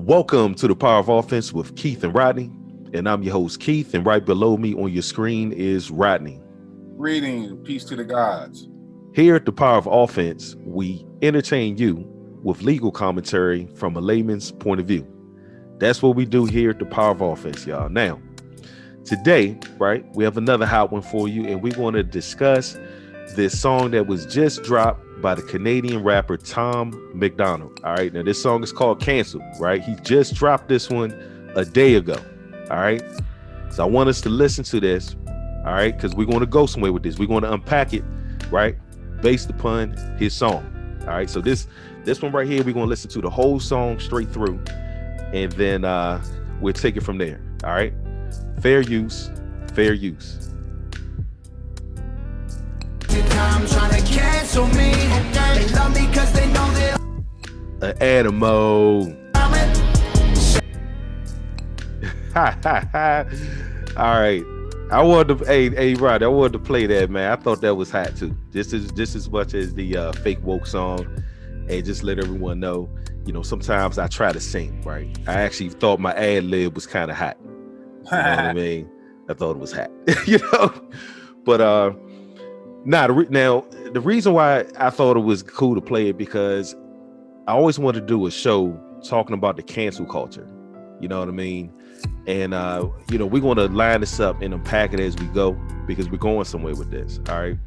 Welcome to the Power of Offense with Keith and Rodney, and I'm your host Keith, and right below me on your screen is Rodney. Greeting, peace to the gods. Here at the Power of Offense, we entertain you with legal commentary from a layman's point of view. That's what we do here at the Power of Offense, y'all. Now, today, right, we have another hot one for you, and we want to discuss this song that was just dropped by the Canadian rapper Tom MacDonald. All right, now this song is called Cancel, right? He just dropped this one a day ago. All right, so I want us to listen to this, all right, because we're going to go somewhere with this. We're going to unpack it, right, based upon his song. All right, so this one right here, we're going to listen to the whole song straight through, and then we'll take it from there. All right, fair use, fair use. Time trying to cancel me. They love me because they know that Animo. All right. I wanted to, hey, Rod, I wanted to play that, man. I thought that was hot too. Just as much as the fake woke song, and just let everyone know, you know, sometimes I try to sing, right? I actually thought my ad lib was kind of hot. You know what I mean? I thought it was hot, you know. But now the reason why I thought it was cool to play it, because I always wanted to do a show talking about the cancel culture. You know what I mean? And you know, we're going to line this up and unpack it as we go, because we're going somewhere with this. All right.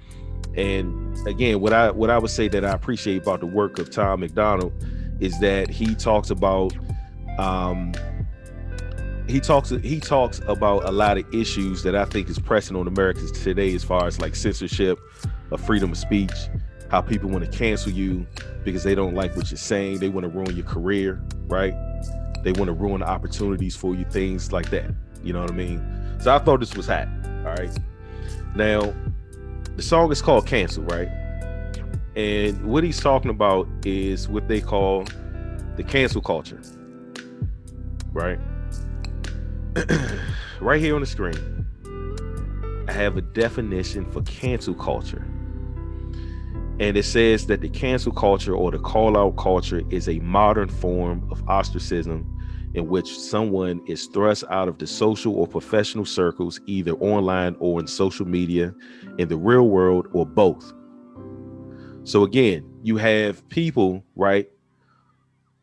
And again, what I would say that I appreciate about the work of Tom MacDonald is that he talks about he talks about a lot of issues that I think is pressing on Americans today, as far as like censorship of freedom of speech, how people want to cancel you because they don't like what you're saying. They want to ruin your career, right? They want to ruin the opportunities for you, things like that. You know what I mean? So I thought this was hot. All right. Now, the song is called Cancel, right? And what he's talking about is what they call the cancel culture, right? Right here on the screen, I have a definition for cancel culture. And it says that the cancel culture, or the call-out culture, is a modern form of ostracism in which someone is thrust out of the social or professional circles, either online or in social media, in the real world, or both. So again, you have people, right,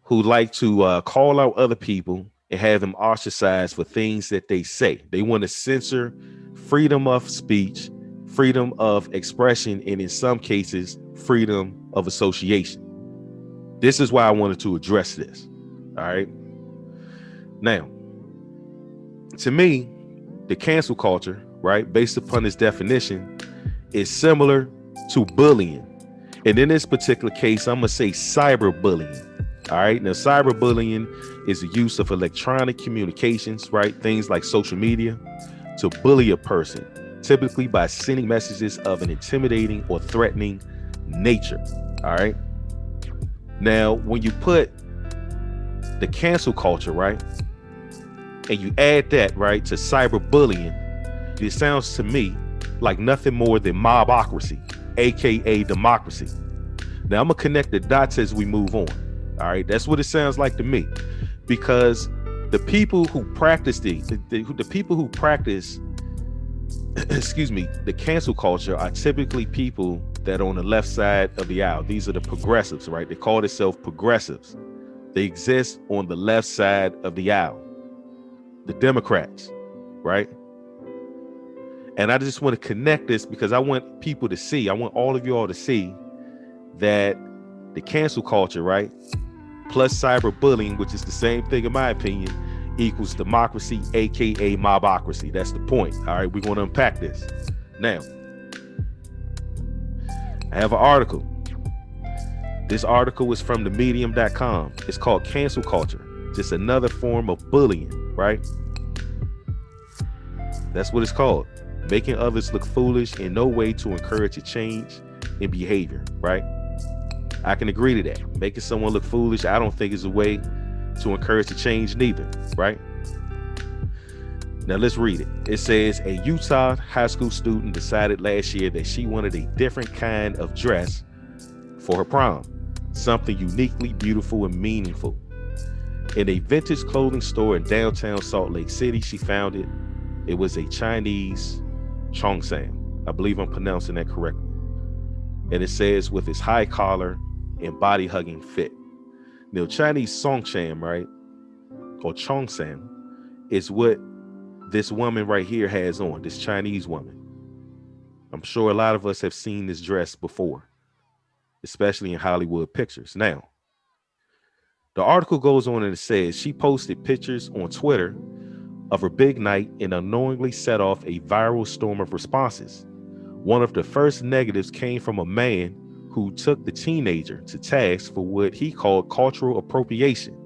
who like to call out other people and have them ostracized for things that they say. They want to censor freedom of speech, freedom of expression, and in some cases, freedom of association. This is why I wanted to address this. All right. Now, to me, the cancel culture, right, based upon this definition, is similar to bullying. And in this particular case, I'm going to say cyberbullying. All right. Now, cyberbullying is the use of electronic communications, right? Things like social media, to bully a person, typically by sending messages of an intimidating or threatening nature. All right. Now, when you put the cancel culture, right, and you add that, right, to cyberbullying, it sounds to me like nothing more than mobocracy, aka democracy. Now, I'm gonna connect the dots as we move on. All right, that's what it sounds like to me, because the people who practice the people who practice excuse me, the cancel culture are typically people that are on the left side of the aisle. These are the progressives, right? They call themselves progressives. They exist on the left side of the aisle, the Democrats, right? And I just want to connect this because I want people to see, I want all of you all to see that the cancel culture, right, plus cyberbullying, which is the same thing in my opinion, equals democracy, aka mobocracy. That's the point. All right, we're going to unpack this. Now, I have an article. This article is from themedium.com. It's called Cancel Culture, just another form of bullying, right? That's what it's called. Making others look foolish, in no way to encourage a change in behavior, right? I can agree to that. Making someone look foolish, I don't think is a way to encourage a change neither, right? Now let's read it. It says, a Utah high school student decided last year that she wanted a different kind of dress for her prom, something uniquely beautiful and meaningful. In a vintage clothing store in downtown Salt Lake City, she found it. It was a Chinese cheongsam. I believe I'm pronouncing that correctly. And it says with its high collar and body hugging fit. Now, Chinese songsham, right? Or cheongsam is what this woman right here has on, this Chinese woman. I'm sure a lot of us have seen this dress before, especially in Hollywood pictures. Now, the article goes on and it says she posted pictures on Twitter of her big night and unknowingly set off a viral storm of responses. One of the first negatives came from a man who took the teenager to task for what he called cultural appropriation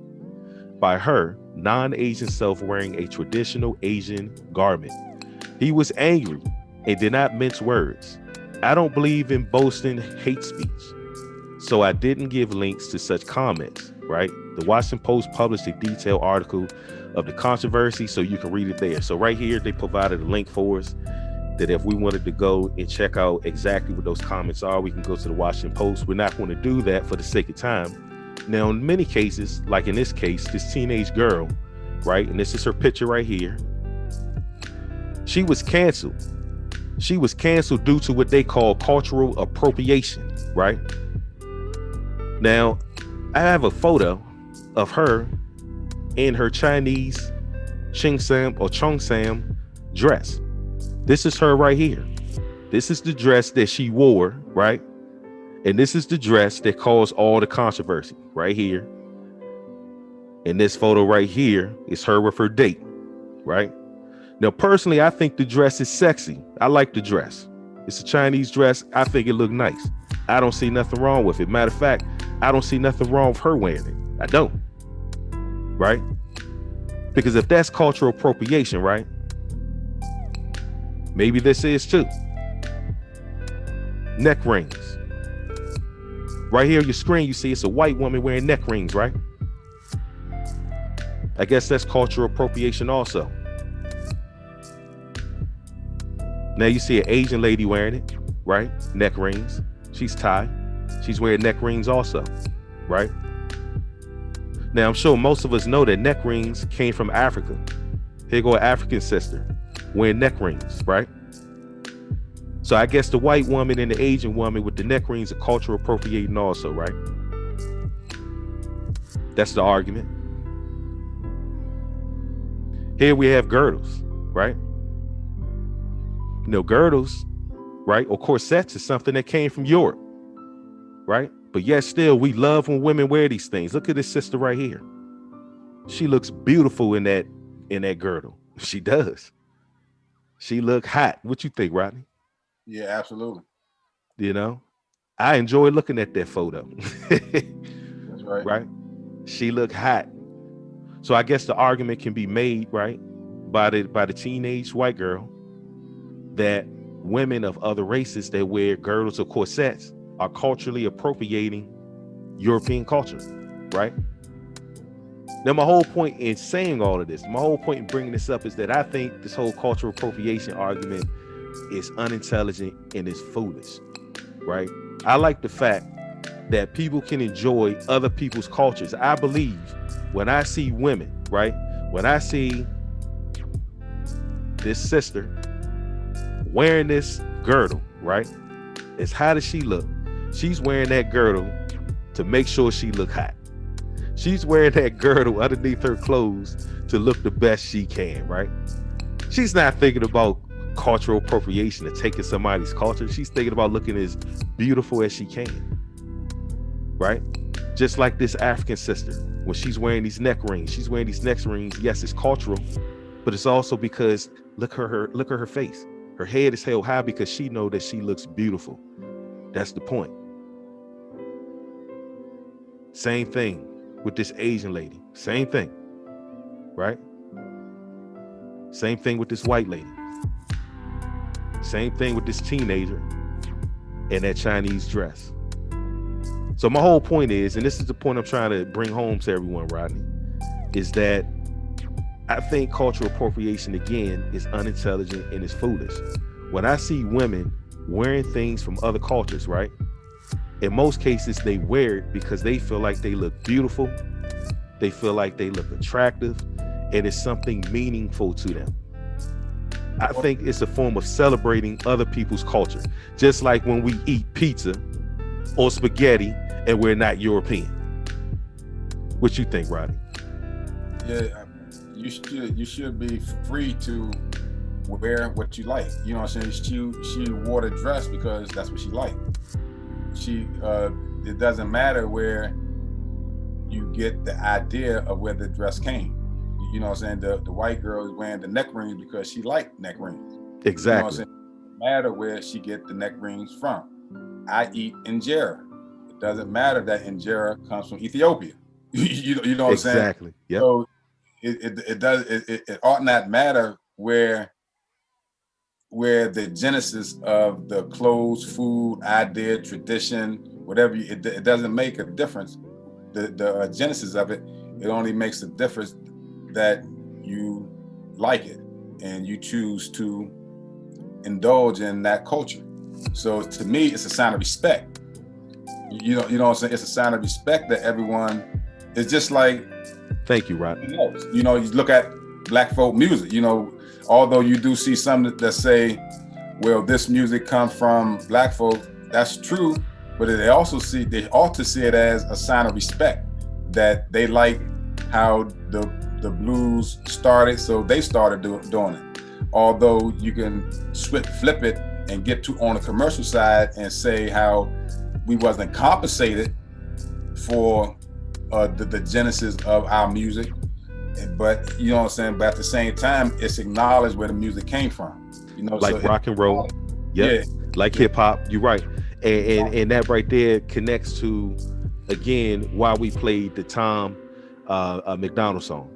by her non-Asian self wearing a traditional Asian garment. He was angry and did not mince words. I don't believe in boasting hate speech, so I didn't give links to such comments, right? The Washington Post published a detailed article of the controversy, so you can read it there. So right here, they provided a link for us that if we wanted to go and check out exactly what those comments are, we can go to the Washington Post. We're not going to do that for the sake of time. Now, in many cases, like in this case, this teenage girl, right? And this is her picture right here. She was canceled. She was canceled due to what they call cultural appropriation, right? Now, I have a photo of her in her Chinese cheongsam dress. This is her right here. This is the dress that she wore, right? And this is the dress that caused all the controversy right here. And this photo right here is her with her date, right? Now, personally, I think the dress is sexy. I like the dress. It's a Chinese dress. I think it looked nice. I don't see nothing wrong with it. Matter of fact, I don't see nothing wrong with her wearing it. I don't. Right? Because if that's cultural appropriation, right? Maybe this is too. Neck rings. Right here on your screen, you see it's a white woman wearing neck rings, right? I guess that's cultural appropriation also. Now you see an Asian lady wearing it, right? Neck rings. She's Thai. She's wearing neck rings also, right? Now I'm sure most of us know that neck rings came from Africa. Here go an African sister wearing neck rings, right? So I guess the white woman and the Asian woman with the neck rings are cultural appropriating also, right? That's the argument. Here we have girdles, right? You know, girdles, right, or corsets is something that came from Europe, right? But yet still, we love when women wear these things. Look at this sister right here. She looks beautiful in that girdle. She does. She look hot. What you think, Rodney? Yeah, absolutely. You know, I enjoy looking at that photo. That's right. Right? She look hot. So I guess the argument can be made, right, by the teenage white girl that women of other races that wear girdles or corsets are culturally appropriating European culture, right? Now, my whole point in saying all of this, my whole point in bringing this up is that I think this whole cultural appropriation argument is unintelligent and is foolish, right? I like the fact that people can enjoy other people's cultures. I believe when I see women, right? When I see this sister wearing this girdle, right? It's how does she look? She's wearing that girdle to make sure she look hot. She's wearing that girdle underneath her clothes to look the best she can, right? She's not thinking about cultural appropriation or taking somebody's culture. She's thinking about looking as beautiful as she can, right? Just like this African sister, when she's wearing these neck rings, she's wearing these neck rings. Yes, it's cultural, but it's also because look at her face. Her head is held high because she knows that she looks beautiful. That's the point. Same thing with this Asian lady. Same thing, right? Same thing with this white lady. Same thing with this teenager and that Chinese dress. So my whole point is, and this is the point I'm trying to bring home to everyone, Rodney, is that I think cultural appropriation, again, is unintelligent and is foolish. When I see women wearing things from other cultures, right? In most cases, they wear it because they feel like they look beautiful They feel like they look attractive, and it's something meaningful to them. I think it's a form of celebrating other people's culture. Just like when we eat pizza or spaghetti and we're not European. What you think, Rodney? Yeah, you should be free to wear what you like. You know what I'm saying? She wore the dress because that's what she liked. It doesn't matter where you get the idea of where the dress came. You know what I'm saying? The white girl is wearing the neck rings because she liked neck rings. Exactly. You know what I'm saying? It doesn't matter where she get the neck rings from. I eat injera. It doesn't matter that injera comes from Ethiopia. you know what I'm saying? Exactly. Yeah. So it ought not matter where the genesis of the clothes, food, idea, tradition, whatever, it doesn't make a difference. The genesis of it only makes a difference that you like it and you choose to indulge in that culture. So to me, it's a sign of respect. You know what I'm saying? It's a sign of respect that everyone is just like. Thank you, Rodney. You know, you look at black folk music, you know, although you do see some that say, well, this music comes from black folk, that's true, but they ought to see it as a sign of respect that they like how the blues started, so they started doing it. Although you can flip it and get to on the commercial side and say how we wasn't compensated for the genesis of our music, but you know what I'm saying, but at the same time it's acknowledged where the music came from, you know, like so rock and roll. Yeah, like hip hop. You're right. And that right there connects to, again, why we played the Tom MacDonald song.